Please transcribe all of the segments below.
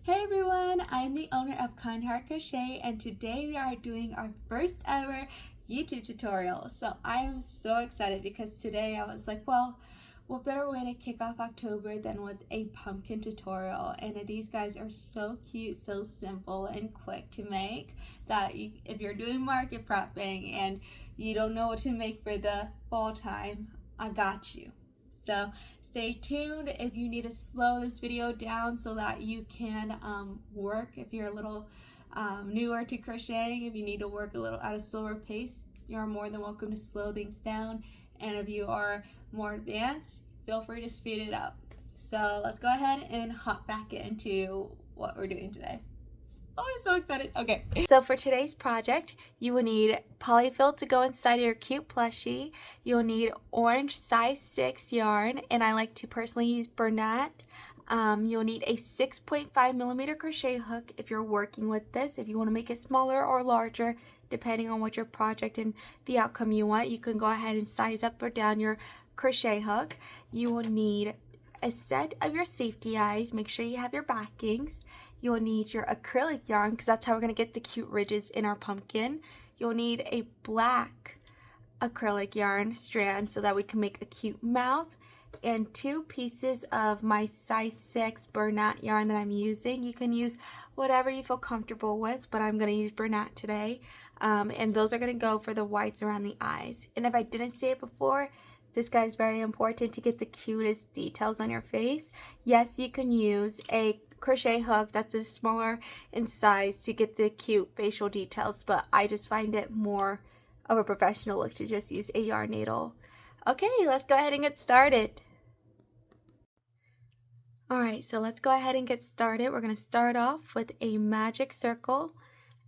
Hey everyone, I'm the owner of Kind Heart Crochet and today we are doing our first ever YouTube tutorial. So I am so excited because today I was like, well, what better way to kick off October than with a pumpkin tutorial? And these guys are so cute, so simple and quick to make that if you're doing market prepping and you don't know what to make for the fall time, I got you. So stay tuned if you need to slow this video down so that you can work if you're a little newer to crocheting. If you need to work a little at a slower pace, you're more than welcome to slow things down. And if you are more advanced, feel free to speed it up. So let's go ahead and hop back into what we're doing today. Oh, I'm so excited. Okay. So for today's project, you will need polyfill to go inside your cute plushie. You'll need orange size 6 yarn, and I like to personally use Bernat. You'll need a 6.5mm crochet hook if you're working with this. If you want to make it smaller or larger, depending on what your project and the outcome you want, you can go ahead and size up or down your crochet hook. You will need a set of your safety eyes. Make sure you have your backings. You'll need your acrylic yarn because that's how we're going to get the cute ridges in our pumpkin. You'll need a black acrylic yarn strand so that we can make a cute mouth, and 2 pieces of my size 6 Bernat yarn that I'm using. You can use whatever you feel comfortable with, but I'm going to use Bernat today. And those are going to go for the whites around the eyes. And if I didn't say it before, this guy is very important to get the cutest details on your face. Yes, you can use a crochet hook that's a smaller in size to get the cute facial details, but I just find it more of a professional look to just use a yarn needle. Okay, let's go ahead and get started. Alright, so let's go ahead and get started. We're going to start off with a magic circle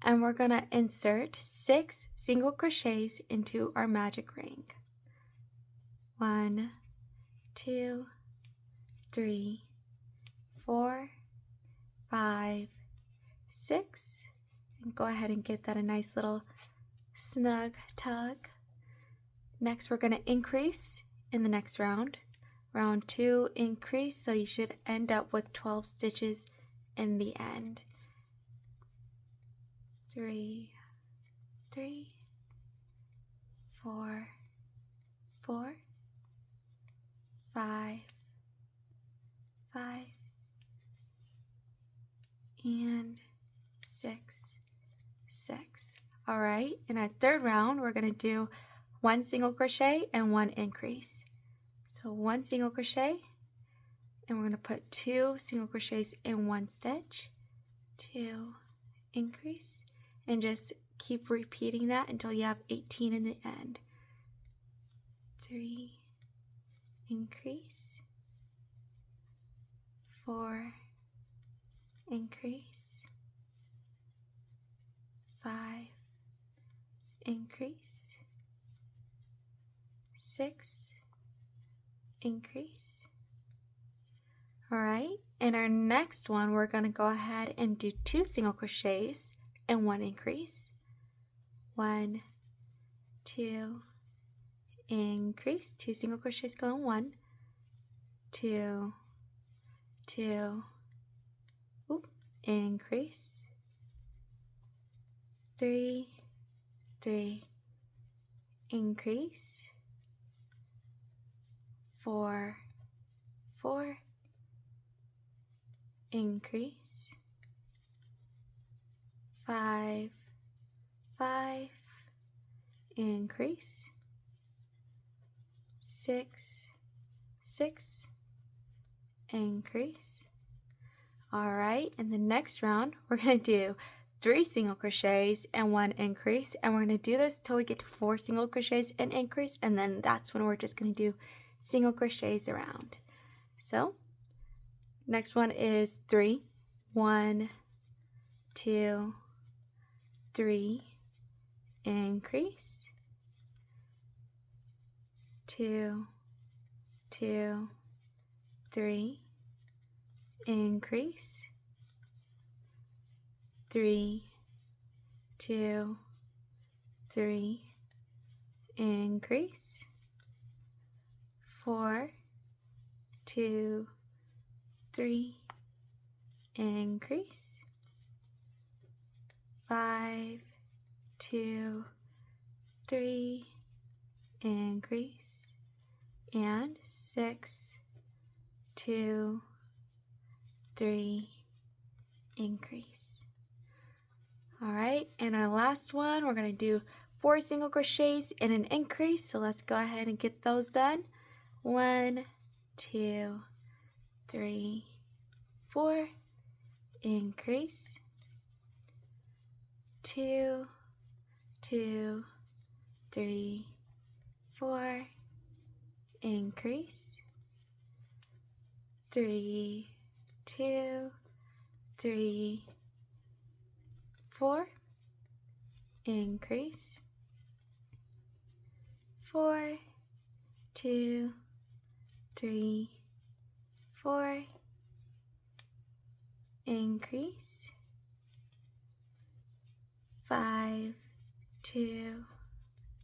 and we're going to insert 6 single crochets into our magic ring. 1, 2, 3, 4, 5, 6, and go ahead and get that a nice little snug tug. Next, we're going to increase in the next round. Round 2, increase, so you should end up with 12 stitches in the end. 3, 3, 4, 4, 5, 5, and 6, 6. All right, in our third round, we're going to do 1 single crochet and 1 increase. So 1 single crochet, and we're going to put 2 single crochets in 1 stitch, 2 increase, and just keep repeating that until you have 18 in the end. 3 increase, 4 increase, 5 increase, 6 increase. All right, in our next one, we're going to go ahead and do 2 single crochets and 1 increase. 1, 2, increase, 2 single crochets go in 1, 2, 2, increase, 3, 3, increase, 4, 4, increase, 5, 5, increase, 6, 6, increase. All right, in the next round, we're going to do 3 single crochets and 1 increase, and we're going to do this till we get to 4 single crochets and increase, and then that's when we're just going to do single crochets around. So next one is 3, 1, 2, 3, increase, 2, 2, 3, increase, 3, 2, 3, increase, 4, 2, 3, increase, 5, 2, 3, increase, and 6, 2, 3, increase. All right, and our last one, we're going to do 4 single crochets in an increase. So let's go ahead and get those done. 1, 2, 3, 4, increase, 2, 2, 3, 4, increase, 3, 2, 3, 4, increase, 4, 2, 3, 4, increase, 5, 2,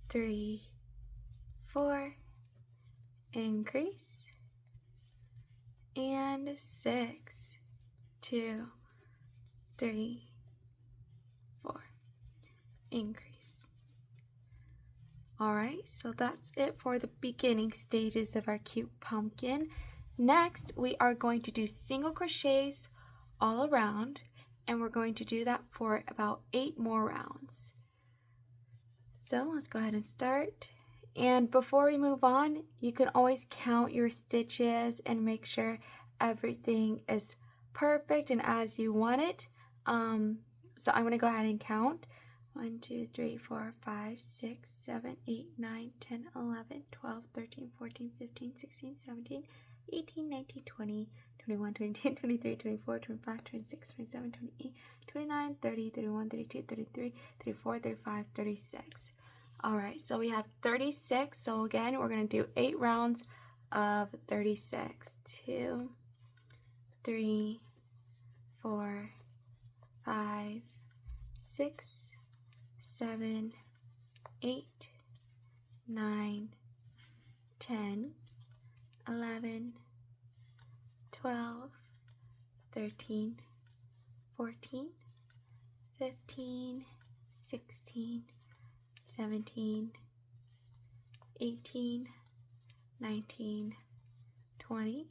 3, 4, increase, and 6, 2, 3, 4, increase. Alright, so that's it for the beginning stages of our cute pumpkin. Next, we are going to do single crochets all around, and we're going to do that for about 8 more rounds. So let's go ahead and start. And before we move on, you can always count your stitches and make sure everything is perfect and as you want it. So I'm going to go ahead and count. 1, 2, 3, 4, 5, 6, 7, 8, 9, 10, 11, 12, 13, 14, 15, 16, 17, 18, 19, 20, 21, 22, 23, 24, 25, 26, 27, 28, 29, 30, 31, 32, 33, 34, 35, 36. Alright, so we have 36. So again, we're going to do 8 rounds of 36. 2, 3, 4, 5, 6, 7, 8, 9, 10, 11, 12, 13, 14, 15, 16, 17, 18, 19, 20,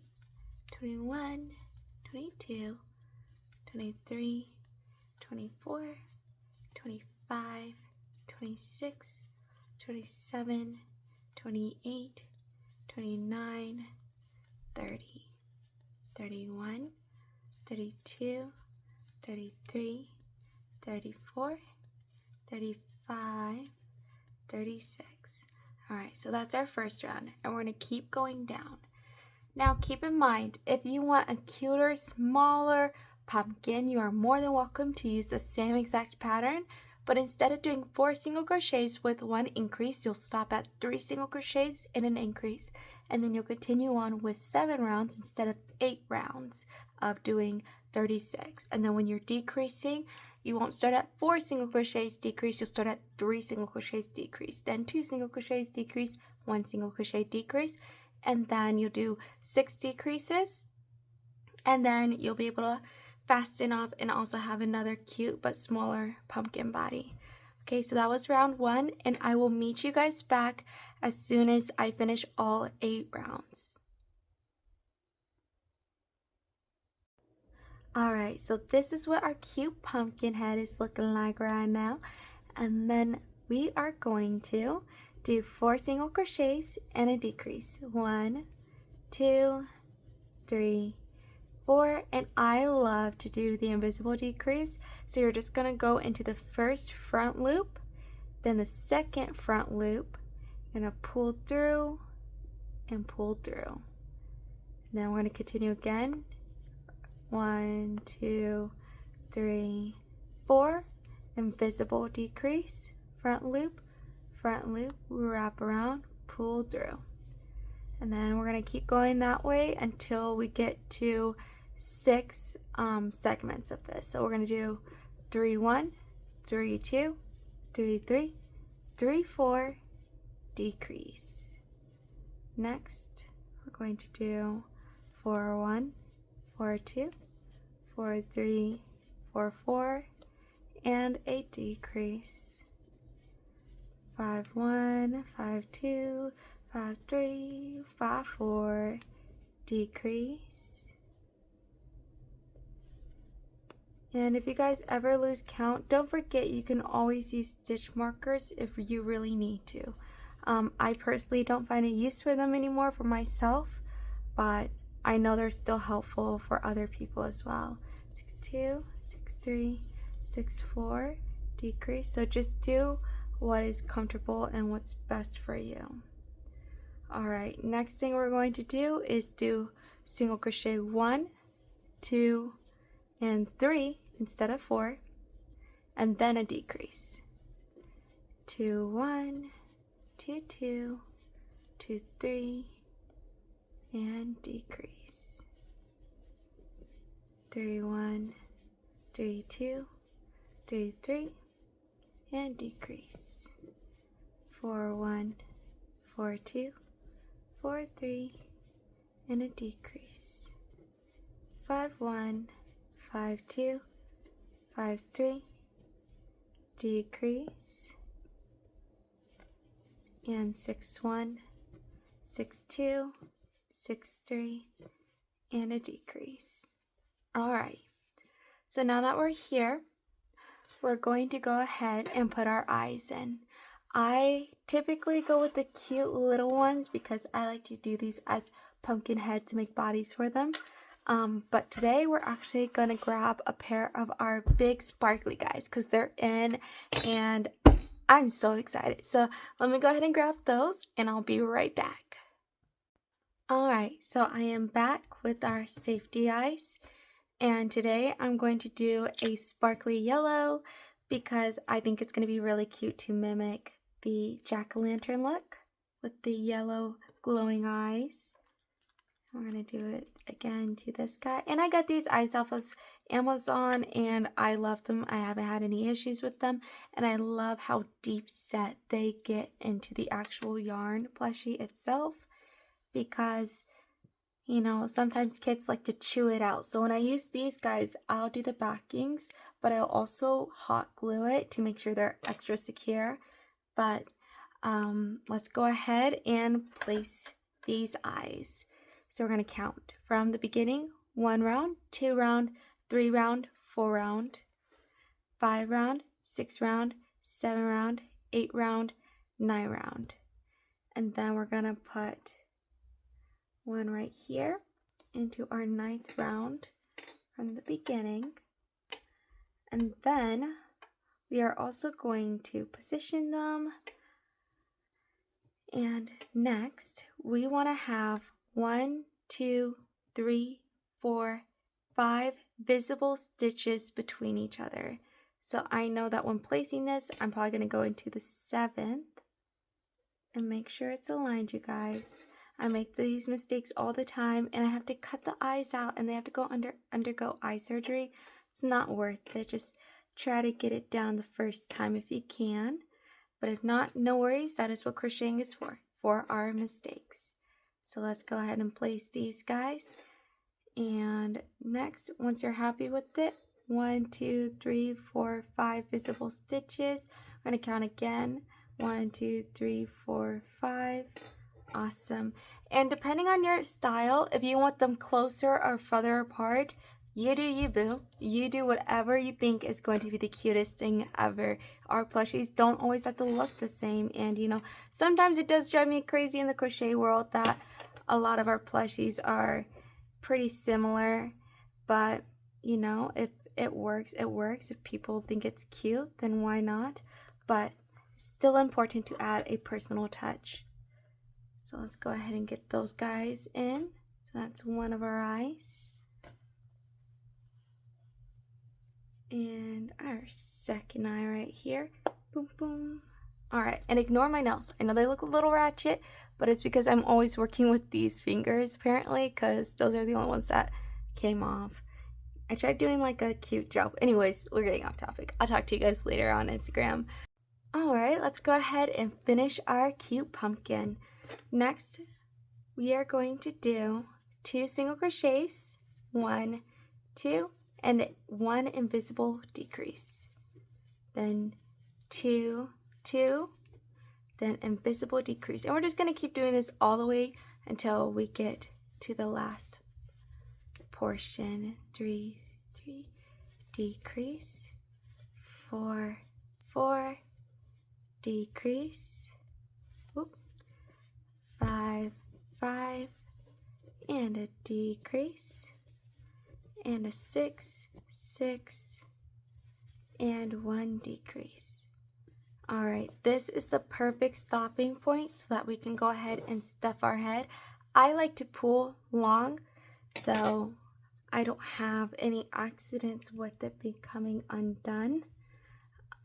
21, 22, 23, 24, 25, 26, 27, 28, 29, 30, 31, 32, 33, 34, 35, 36. Alright, so that's our first round, and we're going to keep going down. Now keep in mind, if you want a cuter, smaller pumpkin, you are more than welcome to use the same exact pattern, but instead of doing 4 single crochets with 1 increase, you'll stop at 3 single crochets in an increase, and then you'll continue on with 7 rounds instead of 8 rounds of doing 36. And then when you're decreasing, you won't start at 4 single crochets decrease, you'll start at 3 single crochets decrease, then 2 single crochets decrease, 1 single crochet decrease, and then you'll do 6 decreases, and then you'll be able to fasten off and also have another cute but smaller pumpkin body. Okay, so that was round 1, and I will meet you guys back as soon as I finish all 8 rounds. Alright, so this is what our cute pumpkin head is looking like right now. And then we are going to do 4 single crochets and a decrease. 1, 2, 3, 4, and I love to do the invisible decrease. So you're just going to go into the first front loop, then the second front loop. You're going to pull through and pull through. And then we're going to continue again. 1, 2, 3, 4, invisible decrease, front loop, wrap around, pull through. And then we're going to keep going that way until we get to 6 segments of this. So we're going to do 3, 1, 3, 2, 3, 3, 3, 4, decrease. Next, we're going to do 4, 1, 4, 2, 4, 3, 4, 4, and a decrease. 5, 1, 5, 2, 5, 3, 5, 4, decrease. And if you guys ever lose count, don't forget you can always use stitch markers if you really need to. I personally don't find a use for them anymore for myself, but I know they're still helpful for other people as well. 6, 2, 6, 3, 6, 4, decrease. So just do what is comfortable and what's best for you. Alright, next thing we're going to do is do single crochet 1, 2, and 3 instead of 4, and then a decrease. 2, 1, 2, 2, 2, 3, and decrease. 3, 1, 3, 2, 3, 3, and decrease. 4, 1, 4, 2, 4, 3, and a decrease. 5, 1, 5, 2, 5, 3, decrease. And 6, 1, 6, 2, 6, 3, and a decrease. Alright, so now that we're here, we're going to go ahead and put our eyes in. I typically go with the cute little ones because I like to do these as pumpkin heads to make bodies for them. But today we're actually going to grab a pair of our big sparkly guys because they're in and I'm so excited. So let me go ahead and grab those and I'll be right back. Alright, so I am back with our safety eyes. And today I'm going to do a sparkly yellow because I think it's going to be really cute to mimic the jack-o'-lantern look with the yellow glowing eyes. We're going to do it again to this guy. And I got these eyes off of Amazon and I love them. I haven't had any issues with them. And I love how deep set they get into the actual yarn plushie itself because, you know, sometimes kids like to chew it out. So when I use these guys, I'll do the backings, but I'll also hot glue it to make sure they're extra secure. But let's go ahead and place these eyes. So we're going to count from the beginning: 1 round, 2 round, 3 round, 4 round, 5 round, 6 round, 7 round, 8 round, 9 round. And then we're going to put one right here into our 9th round from the beginning. And then we are also going to position them. And next, we want to have 1, 2, 3, 4, 5 visible stitches between each other. So I know that when placing this, I'm probably going to go into the 7th and make sure it's aligned, you guys. I make these mistakes all the time and I have to cut the eyes out and they have to undergo eye surgery. It's not worth it. Just try to get it down the first time if you can. But if not, no worries. That is what crocheting is for our mistakes. So let's go ahead and place these guys. And next, once you're happy with it, 1, 2, 3, 4, 5 visible stitches. We're going to count again. 1, 2, 3, 4, 5. Awesome. And depending on your style, if you want them closer or further apart, you do you, boo. You do whatever you think is going to be the cutest thing ever. Our plushies don't always have to look the same. And, you know, sometimes it does drive me crazy in the crochet world that a lot of our plushies are pretty similar. But, you know, if it works, it works. If people think it's cute, then why not? But it's still important to add a personal touch. So let's go ahead and get those guys in. So that's one of our eyes. And our second eye right here. Boom, boom. Alright, and ignore my nails. I know they look a little ratchet, but it's because I'm always working with these fingers, apparently, because those are the only ones that came off. I tried doing like a cute job. Anyways, we're getting off topic. I'll talk to you guys later on Instagram. Alright, let's go ahead and finish our cute pumpkin. Next, we are going to do 2 single crochets, 1, 2, and 1 invisible decrease, then 2, 2, then invisible decrease. And we're just going to keep doing this all the way until we get to the last portion. 3, 3, decrease, 4, 4, decrease, whoop, 5, 5, and a decrease, and a 6, 6, and 1 decrease. All right, this is the perfect stopping point so that we can go ahead and stuff our head. I like to pull long so I don't have any accidents with it becoming undone.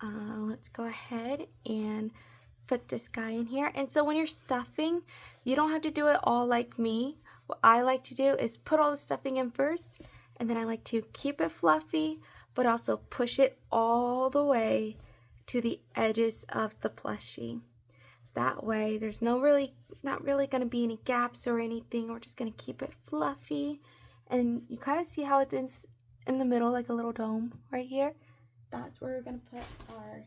Let's go ahead and put this guy in here. And so when you're stuffing, you don't have to do it all like me. What I like to do is put all the stuffing in first, and then I like to keep it fluffy, but also push it all the way to the edges of the plushie. That way there's not really going to be any gaps or anything. We're just going to keep it fluffy, and you kind of see how it's in the middle, like a little dome right here. That's where we're going to put our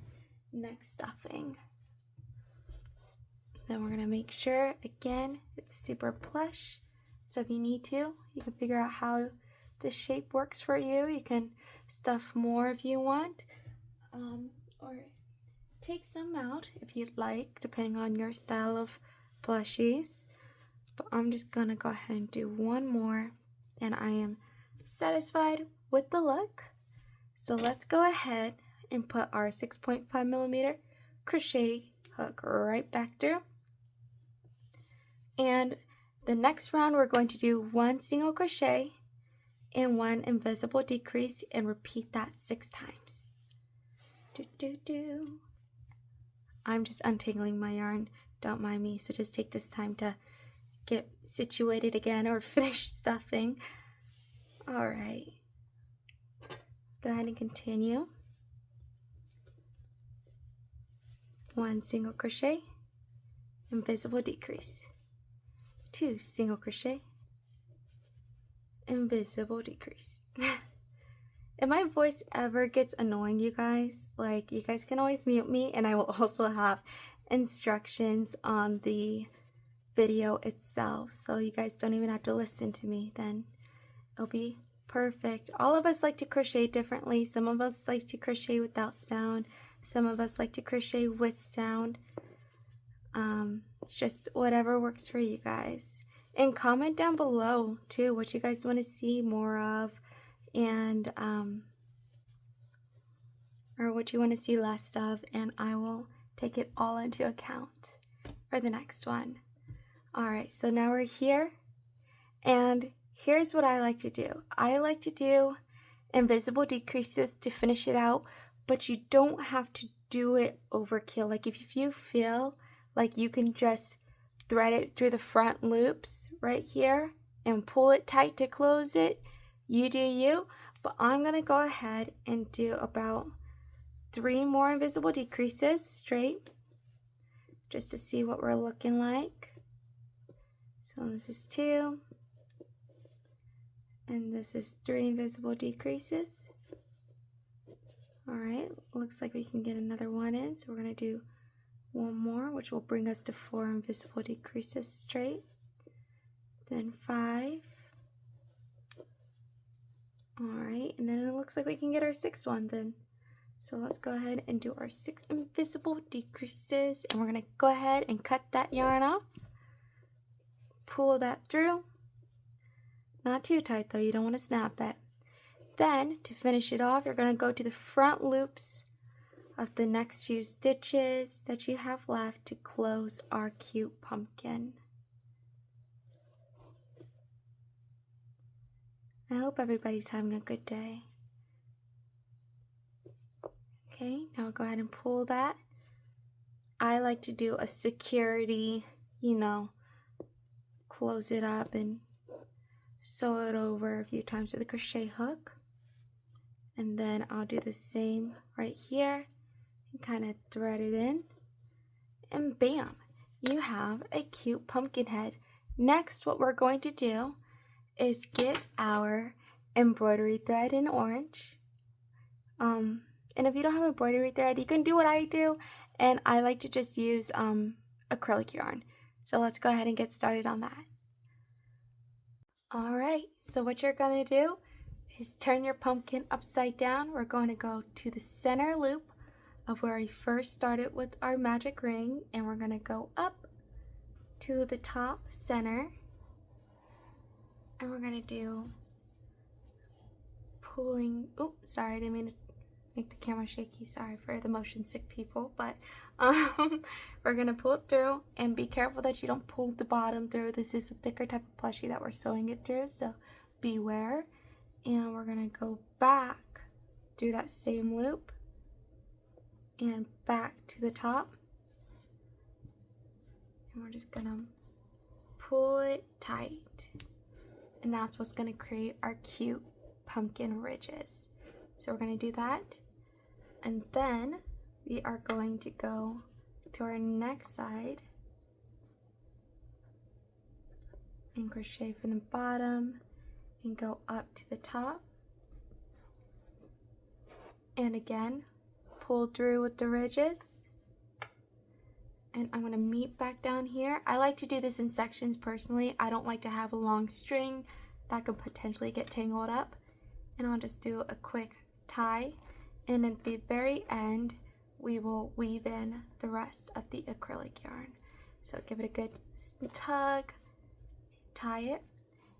next stuffing. Then we're going to make sure, again, it's super plush. So if you need to, you can figure out how the shape works for you. You can stuff more if you want, or take some out if you'd like, depending on your style of plushies. But I'm just going to go ahead and do one more, and I am satisfied with the look. So let's go ahead and put our 6.5mm crochet hook right back through. And the next round we're going to do 1 single crochet and 1 invisible decrease, and repeat that 6 times. I'm just untangling my yarn, don't mind me, so just take this time to get situated again or finish stuffing. Alright, let's go ahead and continue. 1 single crochet, invisible decrease, 2 single crochet, invisible decrease. If my voice ever gets annoying, you guys, like, you guys can always mute me, and I will also have instructions on the video itself, so you guys don't even have to listen to me. Then it'll be perfect. All of us like to crochet differently. Some of us like to crochet without sound, some of us like to crochet with sound. It's just whatever works for you guys. And comment down below too what you guys want to see more of, and or what you want to see less of, and I will take it all into account for the next one. Alright, so now we're here, and here's what I like to do. I like to do invisible decreases to finish it out, but you don't have to do it overkill. Like, if you feel like you can just thread it through the front loops right here and pull it tight to close it, you do you. But I'm going to go ahead and do about 3 more invisible decreases straight, just to see what we're looking like. So this is 2, and this is 3 invisible decreases. Alright, looks like we can get another one in, so we're going to do 1 more, which will bring us to 4 invisible decreases straight, then 5. Alright, and then it looks like we can get our 6th one then. So let's go ahead and do our 6 invisible decreases, and we're going to go ahead and cut that yarn off. Pull that through. Not too tight though, you don't want to snap it. Then, to finish it off, you're going to go to the front loops of the next few stitches that you have left to close our cute pumpkin. I hope everybody's having a good day. Okay, now we'll go ahead and pull that. I like to do a security, close it up and sew it over a few times with a crochet hook. And then I'll do the same right here and kind of thread it in. And bam, you have a cute pumpkin head. Next, what we're going to do is get our embroidery thread in orange. And if you don't have embroidery thread, you can do what I do, and I like to just use acrylic yarn. So let's go ahead and get started on that. Alright, so what you're going to do is turn your pumpkin upside down. We're going to go to the center loop of where we first started with our magic ring, and we're going to go up to the top center, and we're going to do pulling, oops, sorry, I didn't mean to make the camera shaky, sorry for the motion sick people, but we're gonna pull it through, and be careful that you don't pull the bottom through. This is a thicker type of plushie that we're sewing it through, so beware. And we're gonna go back through that same loop and back to the top, and we're just gonna pull it tight, and that's what's gonna create our cute pumpkin ridges. So we're going to do that, and then we are going to go to our next side and crochet from the bottom and go up to the top, and again pull through with the ridges, and I'm going to meet back down here. I like to do this in sections personally. I don't like to have a long string that could potentially get tangled up, and I'll just do a quick tie, and at the very end we will weave in the rest of the acrylic yarn. So give it a good tug, tie it,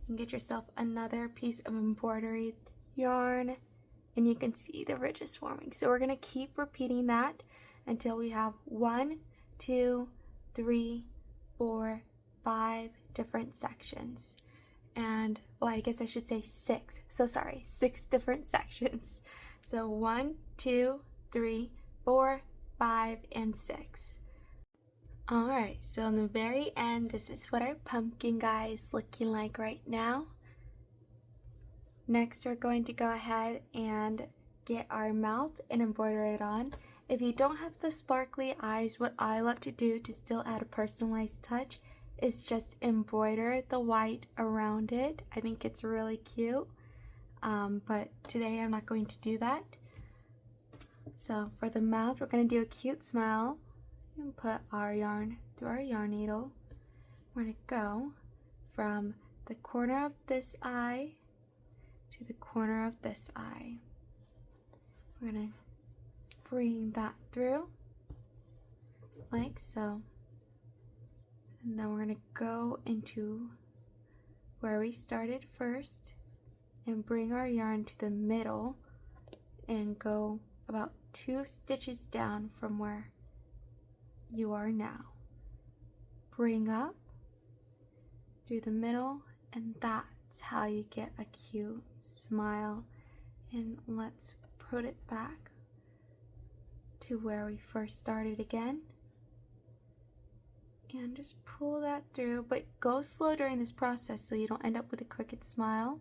and get yourself another piece of embroidery yarn, and you can see the ridges forming. So we're going to keep repeating that until we have 1, 2, 3, 4, 5 different sections. And, well, I guess I should say 6. So sorry, 6 different sections. So 1, 2, 3, 4, 5, and 6. Alright, so in the very end, this is what our pumpkin guy is looking like right now. Next, we're going to go ahead and get our mouth and embroider it on. If you don't have the sparkly eyes, what I love to do to still add a personalized touch is just embroider the white around it. I think it's really cute, but today I'm not going to do that. So for the mouth, we're going to do a cute smile and put our yarn through our yarn needle. We're going to go from the corner of this eye to the corner of this eye. We're going to bring that through like so. And then we're going to go into where we started first and bring our yarn to the middle and go about 2 stitches down from where you are now. Bring up through the middle, and that's how you get a cute smile. And let's put it back to where we first started again. And just pull that through, but go slow during this process so you don't end up with a crooked smile.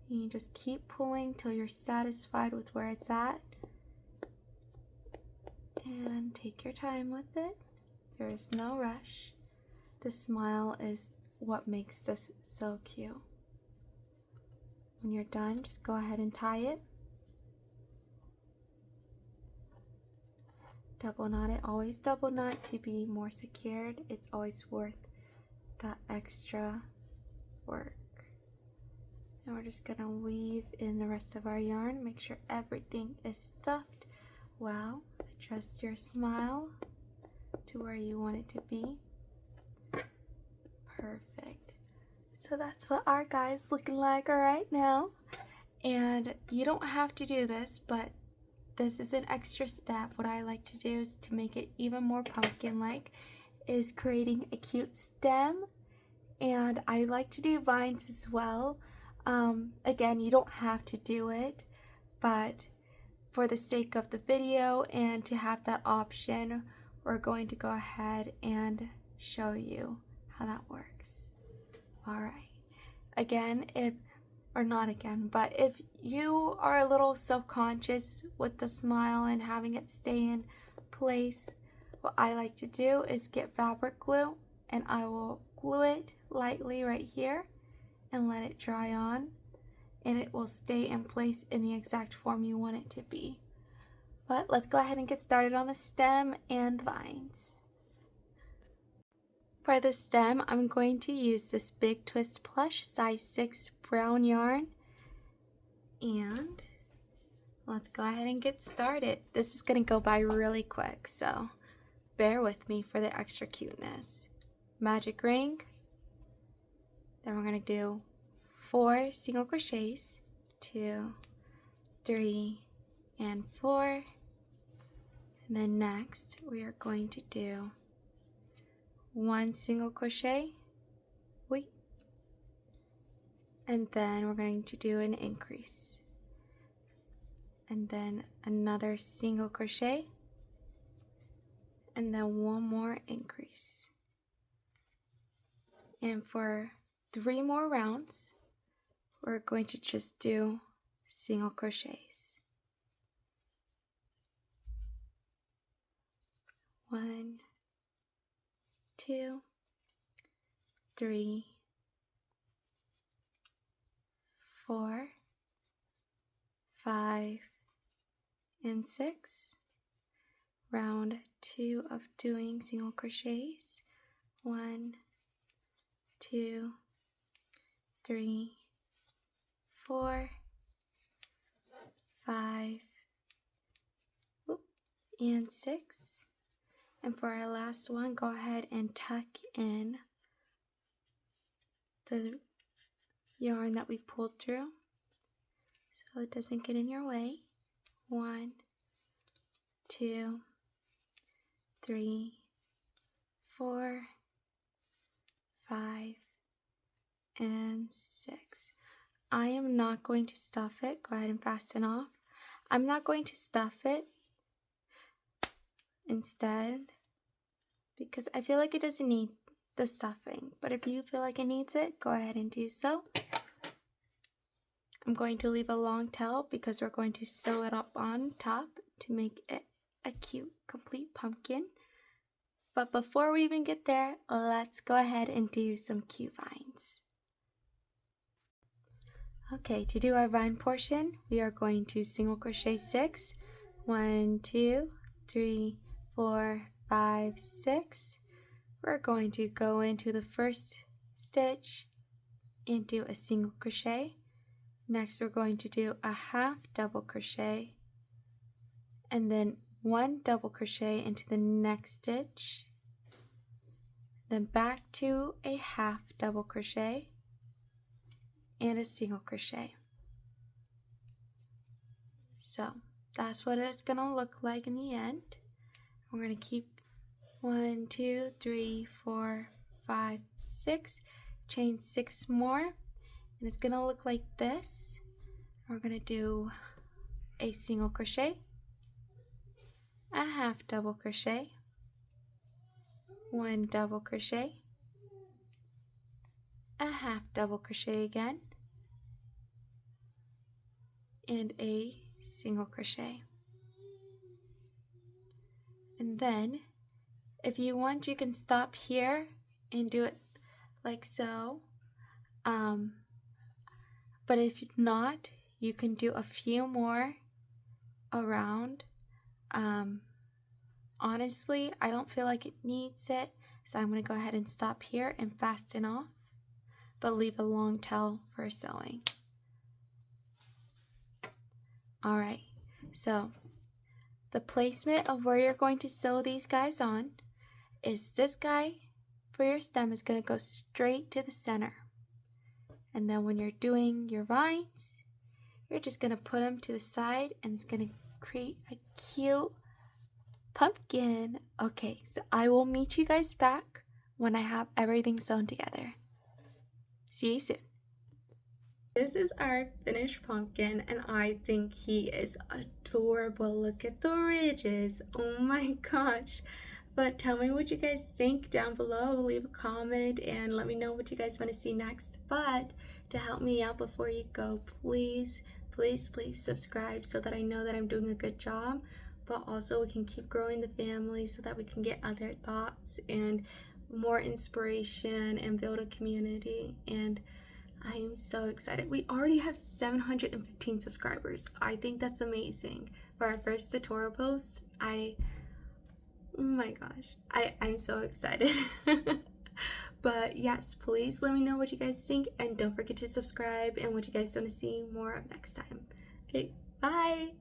And you just keep pulling till you're satisfied with where it's at. And take your time with it. There is no rush. The smile is what makes this so cute. When you're done, just go ahead and tie it. Double knot it. Always double knot to be more secured. It's always worth that extra work. And we're just gonna weave in the rest of our yarn. Make sure everything is stuffed well. Adjust your smile to where you want it to be. Perfect. So that's what our guy's looking like right now. And you don't have to do this, but this is an extra step. What I like to do is to make it even more pumpkin-like is creating a cute stem, and I like to do vines as well. Again, you don't have to do it, but for the sake of the video and to have that option, we're going to go ahead and show you how that works. Alright, again, but if you are a little self-conscious with the smile and having it stay in place, what I like to do is get fabric glue, and I will glue it lightly right here and let it dry on. and it will stay in place in the exact form you want it to be. But let's go ahead and get started on the stem and the vines. For the stem, I'm going to use this Big Twist Plush size 6 brown yarn, and let's go ahead and get started. This is going to go by really quick, so bear with me for the extra cuteness. Magic ring, then we're going to do 4 single crochets, 2, 3, and 4. And then next we are going to do 1 single crochet, and then we're going to do an increase, and then another single crochet, and then 1 more increase. And for 3 more rounds, we're going to just do single crochets. 1, 2, 3, 4, 5, and 6. Round 2 of doing single crochets. 1, 2, 3, 4, 5, and 6. And for our last one, go ahead and tuck in the yarn that we pulled through so it doesn't get in your way. 1, 2, 3, 4, 5, and 6. I am not going to stuff it. Go ahead and fasten off. I'm not going to stuff it instead because I feel like it doesn't need the stuffing, but if you feel like it needs it, go ahead and do so. I'm going to leave a long tail because we're going to sew it up on top to make it a cute complete pumpkin. But before we even get there, let's go ahead and do some cute vines. Okay, to do our vine portion, we are going to single crochet 6. 1, 2, 3, 4, 5, 6. We're going to go into the first stitch and do a single crochet. Next, we're going to do a half double crochet, and then 1 double crochet into the next stitch, then back to a half double crochet and a single crochet. So that's what it's gonna look like in the end. We're gonna keep 1, 2, 3, 4, 5, 6, chain 6 more, and it's gonna look like this. We're gonna do a single crochet, a half double crochet, 1 double crochet, a half double crochet again, and a single crochet. And then if you want, you can stop here and do it like so, but if not, you can do a few more around. Honestly, I don't feel like it needs it, so I'm going to go ahead and stop here and fasten off, but leave a long tail for sewing. Alright, so the placement of where you're going to sew these guys on is this guy for your stem is going to go straight to the center. And then when you're doing your vines, you're just going to put them to the side and it's going to create a cute pumpkin. Okay, so I will meet you guys back when I have everything sewn together. See you soon. This is our finished pumpkin and I think he is adorable. Look at the ridges. Oh my gosh. But tell me what you guys think down below. Leave a comment and let me know what you guys want to see next. But to help me out before you go, please subscribe so that I know that I'm doing a good job. But also we can keep growing the family so that we can get other thoughts and more inspiration and build a community. And I am so excited. We already have 715 subscribers. I think that's amazing. For our first tutorial post, oh my gosh, I'm so excited. But yes, please let me know what you guys think, and don't forget to subscribe and what you guys want to see more of next time. Okay, bye!